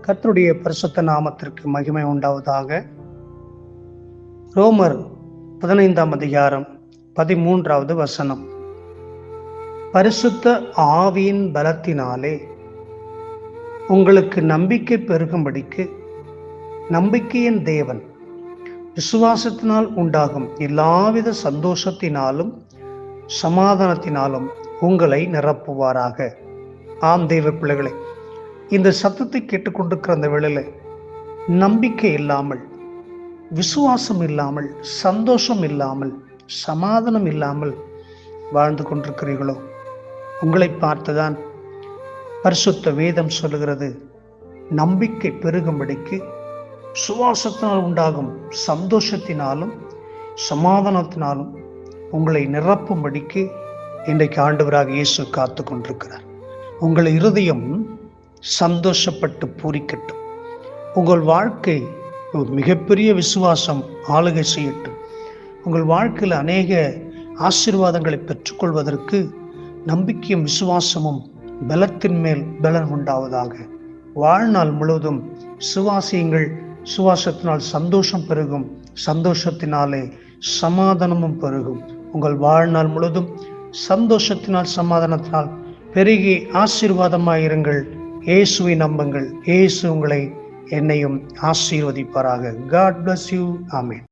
கர்த்தருடைய பரிசுத்த நாமத்திற்கு மகிமை உண்டாவதாக. ரோமர் 15ஆம் அதிகாரம் 13வது வசனம். பரிசுத்த ஆவியின் பலத்தினாலே உங்களுக்கு நம்பிக்கை பெருகும்படிக்கு நம்பிக்கையின் தேவன் விசுவாசத்தினால் உண்டாகும் எல்லாவித சந்தோஷத்தினாலும் சமாதானத்தினாலும் உங்களை நிரப்புவாராக. ஆம் தேவ பிள்ளைகளை, இந்த சத்தத்தை கேட்டுக்கொண்டிருக்கிற அந்த வேளையில நம்பிக்கை இல்லாமல், விசுவாசம் இல்லாமல், சந்தோஷம் இல்லாமல், சமாதானம் இல்லாமல் வாழ்ந்து கொண்டிருக்கிறீர்களோ? உங்களை பார்த்துதான் பரிசுத்த வேதம் சொல்லுகிறது, நம்பிக்கை பெருகும்படிக்கு விசுவாசத்தினால் உண்டாகும் சந்தோஷத்தினாலும் சமாதானத்தினாலும் உங்களை நிரப்பும்படிக்கு இன்றைக்கு ஆண்டவராக இயேசு காத்து கொண்டிருக்கிறார். உங்கள் இருதயம் சந்தோஷப்பட்டு பூரிக்கட்டும். உங்கள் வாழ்க்கை மிகப்பெரிய விசுவாசம் ஆளுகை செய்யட்டும். உங்கள் வாழ்க்கையில் அநேக ஆசீர்வாதங்களை பெற்றுக்கொள்வதற்கு நம்பிக்கையும் விசுவாசமும் பலத்தின் மேல் பலன் உண்டாவதாக. வாழ்நாள் முழுவதும் சுவாசியுங்கள். சுவாசத்தினால் சந்தோஷம் பெருகும், சந்தோஷத்தினாலே சமாதானமும் பெருகும். உங்கள் வாழ்நாள் முழுவதும் சந்தோஷத்தினால் சமாதானத்தினால் பெருகி ஆசீர்வாதமாயிருங்கள். இயேசுவை நம்புங்கள். இயேசு உங்களை என்னையும் ஆசீர்வதிப்பாராக. God bless you. Amen.